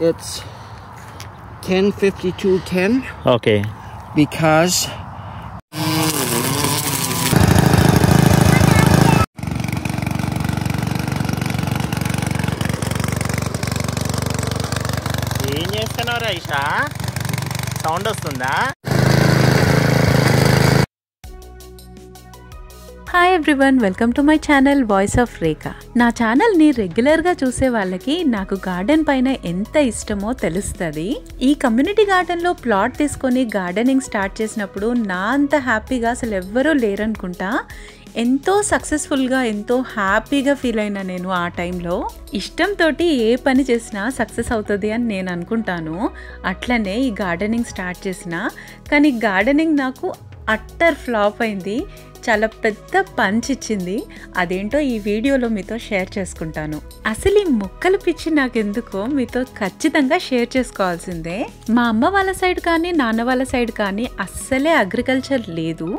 it's 10:52:10. Okay. Because ఏం చేస్తున్నావురా Isha? Sound వస్తుందా? Hi everyone, welcome to my channel voice of Rekha. నా ఛానల్ని రెగ్యులర్గా చూసే వాళ్ళకి నాకు గార్డెన్ పైన ఎంత ఇష్టమో తెలుస్తుంది. ఈ కమ్యూనిటీ గార్డెన్లో ప్లాట్ తీసుకొని గార్డెనింగ్ స్టార్ట్ చేసినప్పుడు నా అంత హ్యాపీగా అసలు ఎవ్వరూ లేరనుకుంటా. ఎంతో సక్సెస్ఫుల్గా, ఎంతో హ్యాపీగా ఫీల్ అయినా నేను ఆ టైంలో. ఇష్టంతో ఏ పని చేసినా సక్సెస్ అవుతుంది అని నేను అనుకుంటాను. అట్లనే ఈ గార్డెనింగ్ స్టార్ట్ చేసిన, కానీ గార్డెనింగ్ నాకు అట్టర్ ఫ్లాప్ అయింది. చాలా పెద్ద పంచ్ ఇచ్చింది. అదేంటో ఈ వీడియోలో మీతో షేర్ చేసుకుంటాను. అసలు ఈ మొక్కల పిచ్చి నాకెందుకో మీతో ఖచ్చితంగా షేర్ చేసుకోవాల్సిందే. మా అమ్మ వాళ్ళ సైడ్ కానీ నాన్న వాళ్ళ సైడ్ కానీ అస్సలే అగ్రికల్చర్ లేదు.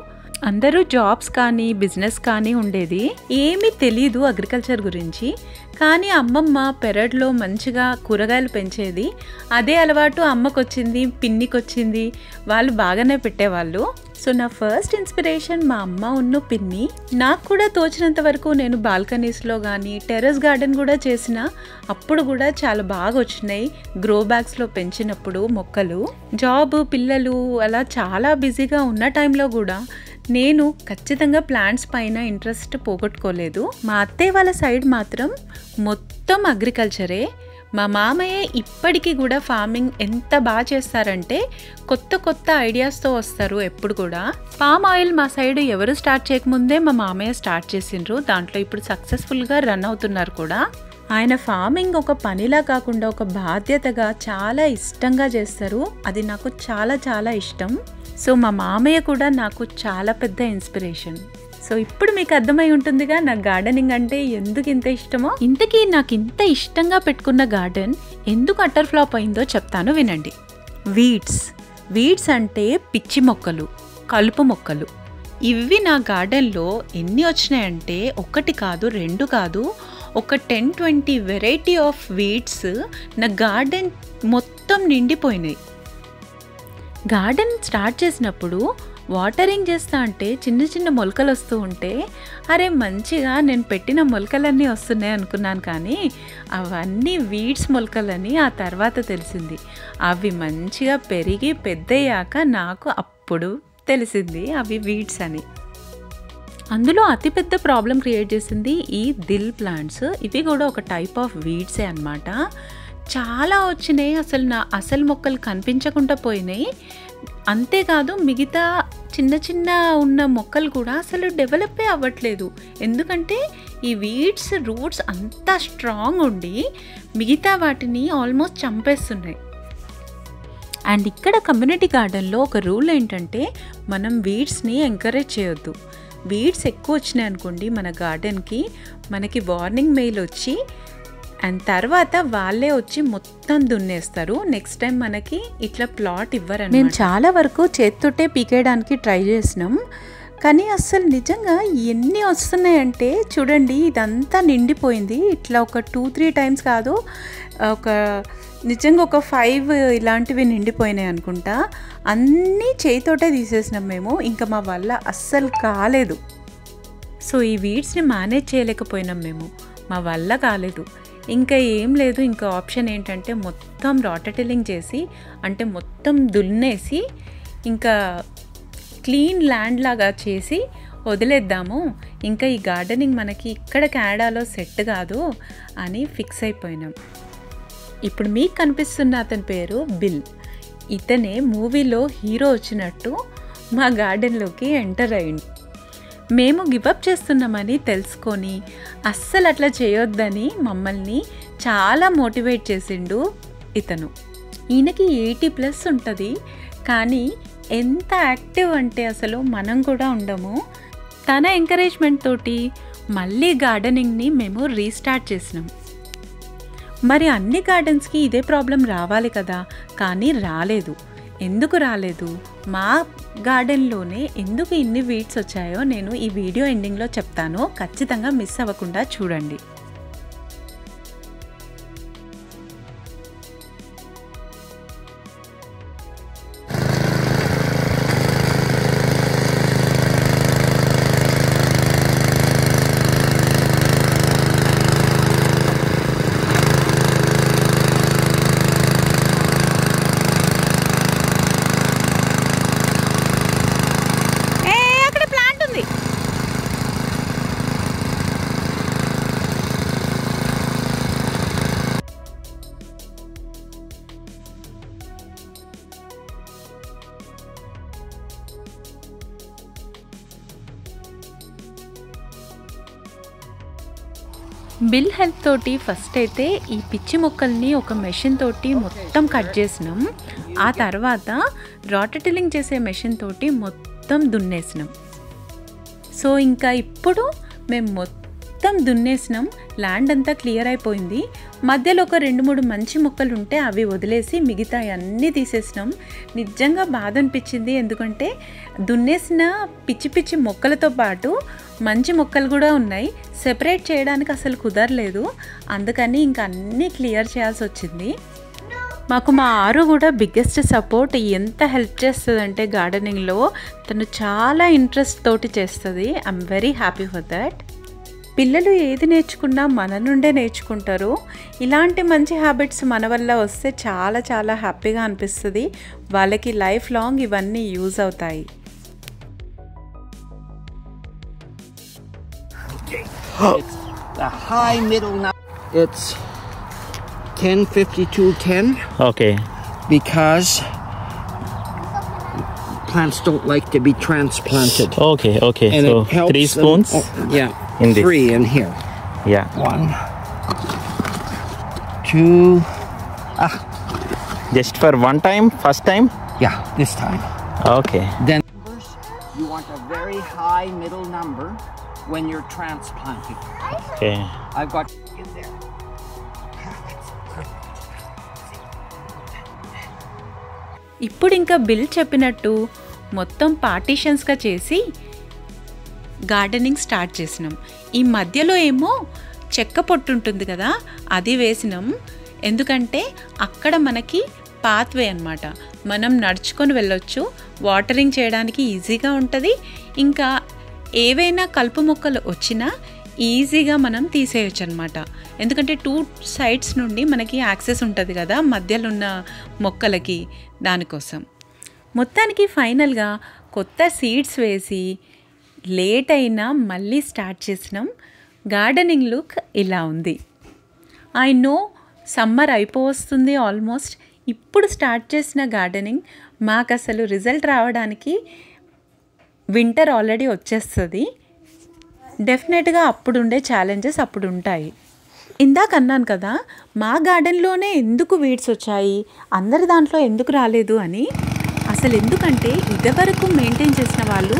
అందరూ జాబ్స్ కానీ బిజినెస్ కానీ ఉండేది. ఏమీ తెలీదు అగ్రికల్చర్ గురించి. కానీ అమ్మమ్మ పెరడ్లో మంచిగా కూరగాయలు పెంచేది. అదే అలవాటు అమ్మకొచ్చింది, పిన్నికొచ్చింది. వాళ్ళు బాగానే పెట్టేవాళ్ళు. సో నా ఫస్ట్ ఇన్స్పిరేషన్ మా అమ్మ ఉన్న పిన్ని. నాకు కూడా తోచినంత వరకు నేను బాల్కనీస్లో కానీ టెర్రస్ గార్డెన్ కూడా చేసిన. అప్పుడు కూడా చాలా బాగా వచ్చినాయి గ్రో బ్యాగ్స్లో పెంచినప్పుడు మొక్కలు. జాబ్, పిల్లలు అలా చాలా బిజీగా ఉన్న టైంలో కూడా నేను ఖచ్చితంగా ప్లాంట్స్ పైన ఇంట్రెస్ట్ పోగొట్టుకోలేదు. మా అత్తయ్య వాళ్ళ సైడ్ మాత్రం మొత్తం అగ్రికల్చరే. మా మామయ్య ఇప్పటికీ కూడా ఫార్మింగ్ ఎంత బాగా చేస్తారంటే కొత్త కొత్త ఐడియాస్తో వస్తారు ఎప్పుడు కూడా. పామ్ ఆయిల్ మా సైడ్ ఎవరు స్టార్ట్ చేయకముందే మా మామయ్య స్టార్ట్ చేసిండ్రు. దాంట్లో ఇప్పుడు సక్సెస్ఫుల్గా రన్ అవుతున్నారు కూడా. ఆయన ఫార్మింగ్ ఒక పనిలా కాకుండా ఒక బాధ్యతగా చాలా ఇష్టంగా చేస్తారు. అది నాకు చాలా చాలా ఇష్టం. సో మా మామయ్య కూడా నాకు చాలా పెద్ద ఇన్స్పిరేషన్. సో ఇప్పుడు మీకు అర్థమై ఉంటుందిగా నాకు గార్డెనింగ్ అంటే ఎందుకు ఇంత ఇష్టమో. ఇంతకీ నాకు ఇంత ఇష్టంగా పెట్టుకున్న గార్డెన్ ఎందుకు అటర్ ఫ్లాప్ అయిందో చెప్తాను, వినండి. వీడ్స్ అంటే పిచ్చి మొక్కలు, కలుపు మొక్కలు. ఇవి నా గార్డెన్లో ఎన్ని వచ్చినాయంటే ఒకటి కాదు, రెండు కాదు, ఒక 10-20 వెరైటీ ఆఫ్ వీడ్స్ నా గార్డెన్ మొత్తం నిండిపోయినాయి. గార్డెన్ స్టార్ట్ చేసినప్పుడు వాటరింగ్ చేస్తా అంటే చిన్న చిన్న మొలకలు వస్తూ ఉంటే అరే మంచిగా నేను పెట్టిన మొలకలన్నీ వస్తున్నాయి అనుకున్నాను. కానీ అవన్నీ వీడ్స్ మొలకలని ఆ తర్వాత తెలిసింది. అవి మంచిగా పెరిగి పెద్దయ్యాక నాకు అప్పుడు తెలిసింది అవి వీడ్స్ అని. అందులో అతిపెద్ద ప్రాబ్లం క్రియేట్ చేసింది ఈ దిల్ ప్లాంట్స్. ఇవి కూడా ఒక టైప్ ఆఫ్ వీడ్సే అన్నమాట. చాలా వచ్చినాయి. అసలు నా అసలు మొక్కలు కనిపించకుండా పోయినాయి. అంతేకాదు మిగతా చిన్న చిన్న ఉన్న మొక్కలు కూడా అసలు డెవలపే అవ్వట్లేదు. ఎందుకంటే ఈ వీడ్స్ రూట్స్ అంతా స్ట్రాంగ్ ఉండి మిగతా వాటిని ఆల్మోస్ట్ చంపేస్తున్నాయి. అండ్ ఇక్కడ కమ్యూనిటీ గార్డెన్లో ఒక రూల్ ఏంటంటే మనం వీడ్స్ని ఎంకరేజ్ చేయొద్దు. వీడ్స్ ఎక్కువ వచ్చినాయి అనుకోండి మన గార్డెన్కి, మనకి వార్నింగ్ మెయిల్ వచ్చి అండ్ తర్వాత వాళ్ళే వచ్చి మొత్తం దున్నేస్తారు. నెక్స్ట్ టైం మనకి ఇట్లా ప్లాట్ ఇవ్వరు. మేము చాలా వరకు చేతితోటే పీకేయడానికి ట్రై చేసినాం. కానీ అస్సలు నిజంగా ఎన్ని వస్తున్నాయంటే చూడండి, ఇదంతా నిండిపోయింది. ఇట్లా ఒక 2-3 టైమ్స్ కాదు, నిజంగా ఒక 5 ఇలాంటివి నిండిపోయినాయి అనుకుంటా. అన్నీ చేతితోటే తీసేసినాం మేము. ఇంకా మా వల్ల అస్సలు కాలేదు. సో ఈ వీడ్స్ని మేనేజ్ చేయలేకపోయినాం మేము, మా వల్ల కాలేదు. ఇంకా ఏం లేదు, ఇంకా ఆప్షన్ ఏంటంటే మొత్తం రాటటిలింగ్ చేసి, అంటే మొత్తం దున్నేసి ఇంకా క్లీన్ ల్యాండ్ లాగా చేసి వదిలేద్దాము. ఇంకా ఈ గార్డెనింగ్ మనకి ఇక్కడ కెనడాలో సెట్ కాదు అని ఫిక్స్ అయిపోయినాం. ఇప్పుడు మీకు కనిపిస్తున్న అతని పేరు బిల్. ఇతనే మూవీలో హీరో వచ్చినట్టు మా గార్డెన్లోకి ఎంటర్ అయ్యింది. మేము గివప్ చేస్తున్నామని తెలుసుకొని అస్సలు అట్లా చేయొద్దని మమ్మల్ని చాలా మోటివేట్ చేసిండు ఇతను. ఈయనకి 80+ ఉంటుంది. కానీ ఎంత యాక్టివ్ అంటే అసలు మనం కూడా ఉండము. తన ఎంకరేజ్మెంట్ తోటి మళ్ళీ గార్డెనింగ్ని మేము రీస్టార్ట్ చేసినాం. మరి అన్ని గార్డెన్స్కి ఇదే ప్రాబ్లం రావాలి కదా, కానీ రాలేదు. ఎందుకు రాలేదు, మా గార్డెన్లోనే ఎందుకు ఇన్ని వీడ్స్ వచ్చాయో నేను ఈ వీడియో ఎండింగ్లో చెప్తాను. ఖచ్చితంగా మిస్ అవ్వకుండా చూడండి. బిల్ హెల్ప్ తోటి ఫస్ట్ అయితే ఈ పిచ్చి మొక్కల్ని ఒక మెషిన్ తోటి మొత్తం కట్ చేసినాం. ఆ తర్వాత రాటటిలింగ్ చేసే మెషిన్ తోటి మొత్తం దున్నేసినాం. సో ఇంకా ఇప్పుడు మేము మొత్తం దున్నేసినాం. ల్యాండ్ అంతా క్లియర్ అయిపోయింది. మధ్యలో ఒక 2-3 మంచి మొక్కలు ఉంటే అవి వదిలేసి మిగతా అన్నీ తీసేసినాం. నిజంగా బాధ అనిపించింది, ఎందుకంటే దున్నేసిన పిచ్చి పిచ్చి మొక్కలతో పాటు మంచి మొక్కలు కూడా ఉన్నాయి. సెపరేట్ చేయడానికి అసలు కుదరలేదు. అందుకని ఇంకా అన్నీ క్లియర్ చేయాల్సి వచ్చింది. మాకు మా ఆరు కూడా బిగ్గెస్ట్ సపోర్ట్. ఎంత హెల్ప్ చేస్తుందంటే గార్డెనింగ్లో తను చాలా ఇంట్రెస్ట్ తోటి చేస్తుంది. I'm very happy for that. పిల్లలు ఏది నేర్చుకున్నా మన నుండే నేర్చుకుంటారు. ఇలాంటి మంచి హ్యాబిట్స్ మన వల్ల వస్తే చాలా చాలా హ్యాపీగా అనిపిస్తుంది. వాళ్ళకి లైఫ్ లాంగ్ ఇవన్నీ యూజ్ అవుతాయి. It's the high middle now. It's 10:52:10 Okay. because plants don't like to be transplanted. Okay. And So it helps 3 them- spoons. yeah, in this. 3 in here. Yeah. 1, 2. Just for one time, first time. Yeah, this time. Okay. Then you want a very high middle number when you're transplanting. Okay. I've got in there. ఇప్పుడు ఇంకా bill చెప్పినట్టు మొత్తం పార్టీషన్స్గా చేసి gardening start చేసినాం. ఈ మధ్యలో ఏమో చెక్క పొట్టు ఉంటుంది కదా, అది వేసినాం. ఎందుకంటే అక్కడ మనకి పాత్వే అన్నమాట. మనం నడుచుకొని వెళ్ళొచ్చు. వాటరింగ్ చేయడానికి ఈజీగా ఉంటుంది. ఇంకా ఏవైనా కలుపు మొక్కలు వచ్చినా ఈజీగా మనం తీసేయచ్చు అనమాట. ఎందుకంటే 2 సైడ్స్ నుండి మనకి యాక్సెస్ ఉంటుంది కదా మధ్యలో ఉన్న మొక్కలకి. దానికోసం మొత్తానికి ఫైనల్గా కొత్త సీడ్స్ వేసి లేట్ అయినా మళ్ళీ స్టార్ట్ చేసినాం. గార్డెనింగ్ లుక్ ఇలా ఉంది. ఐ నో సమ్మర్ అయిపోవస్తుంది ఆల్మోస్ట్. ఇప్పుడు స్టార్ట్ చేసిన గార్డెనింగ్ మాకు అసలు రిజల్ట్ రావడానికి వింటర్ ఆల్రెడీ వచ్చేస్తుంది. డెఫినెట్గా అప్పుడుండే ఛాలెంజెస్ అప్పుడు ఉంటాయి. ఇందాక అన్నాను కదా, మా గార్డెన్లోనే ఎందుకు వీడ్స్ వచ్చాయి, అందరి దాంట్లో ఎందుకు రాలేదు అని. అసలు ఎందుకంటే ఇదివరకు మెయింటైన్ చేసిన వాళ్ళు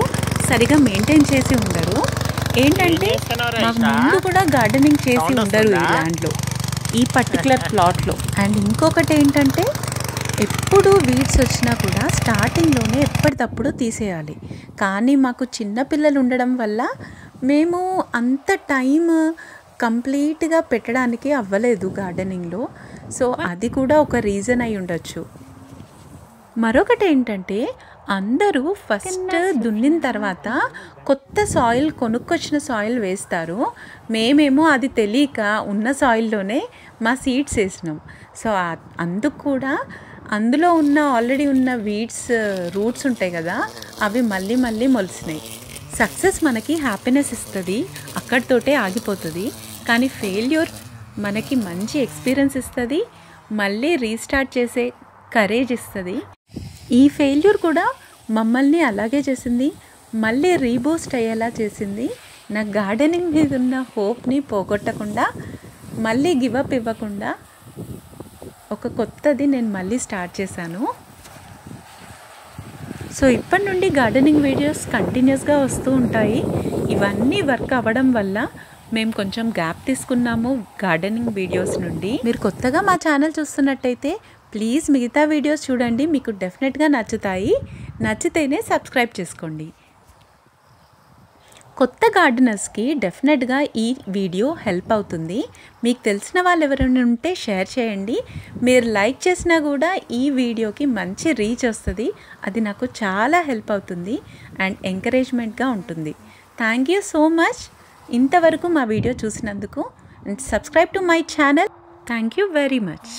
సరిగా మెయింటైన్ చేసి ఉండరు. ఏంటంటే మాకు ముందు కూడా గార్డెనింగ్ చేసి ఉండరు ఈ ల్యాండ్లో, ఈ పర్టికులర్ ప్లాట్లో. అండ్ ఇంకొకటి ఏంటంటే ఎప్పుడు వీడ్స్ వచ్చినా కూడా స్టార్టింగ్లోనే ఎప్పటికప్పుడు తీసేయాలి. కానీ మాకు చిన్నపిల్లలు ఉండడం వల్ల మేము అంత టైం కంప్లీట్గా పెట్టడానికి అవ్వలేదు గార్డెనింగ్లో. సో అది కూడా ఒక రీజన్ అయి ఉండొచ్చు. మరొకటి ఏంటంటే అందరూ ఫస్ట్ దున్నిన తర్వాత కొత్త సాయిల్ కొనుక్కొచ్చిన సాయిల్ వేస్తారు. మేమేమో అది తెలియక ఉన్న సాయిల్లోనే మా సీడ్స్ వేసినాం. సో అందుకు కూడా అందులో ఉన్న ఆల్రెడీ ఉన్న వీడ్స్ రూట్స్ ఉంటాయి కదా, అవి మళ్ళీ మళ్ళీ మొలిసినాయి. సక్సెస్ మనకి హ్యాపీనెస్ ఇస్తుంది, అక్కడితోటే ఆగిపోతుంది. కానీ ఫెయిల్యూర్ మనకి మంచి ఎక్స్పీరియన్స్ ఇస్తుంది, మళ్ళీ రీస్టార్ట్ చేసే కరేజ్ ఇస్తుంది. ఈ ఫెయిల్యూర్ కూడా మమ్మల్ని అలాగే చేసింది, మళ్ళీ రీబూస్ట్ అయ్యేలా చేసింది. నా గార్డెనింగ్ మీద ఉన్న హోప్ని పోగొట్టకుండా, మళ్ళీ గివప్ ఇవ్వకుండా ఒక కొత్తది నేను మళ్ళీ స్టార్ట్ చేశాను. సో ఇప్పటి నుండి గార్డెనింగ్ వీడియోస్ కంటిన్యూస్గా వస్తూ ఉంటాయి. ఇవన్నీ వర్క్ అవ్వడం వల్ల మేము కొంచెం గ్యాప్ తీసుకున్నాము గార్డెనింగ్ వీడియోస్ నుండి. మీరు కొత్తగా మా ఛానల్ చూస్తున్నట్టయితే ప్లీజ్ మిగతా వీడియోస్ చూడండి, మీకు డెఫినెట్గా నచ్చుతాయి. నచ్చితేనే సబ్స్క్రైబ్ చేసుకోండి. కొత్త గార్డెనర్స్కి డెఫినెట్గా ఈ వీడియో హెల్ప్ అవుతుంది. మీకు తెలిసిన వాళ్ళు ఎవరైనా ఉంటే షేర్ చేయండి. మీరు లైక్ చేసినా కూడా ఈ వీడియోకి మంచి రీచ్ వస్తుంది. అది నాకు చాలా హెల్ప్ అవుతుంది అండ్ ఎంకరేజ్మెంట్గా ఉంటుంది. థ్యాంక్ యూ సో మచ్ ఇంతవరకు మా వీడియో చూసినందుకు. And subscribe to my channel. Thank you very much.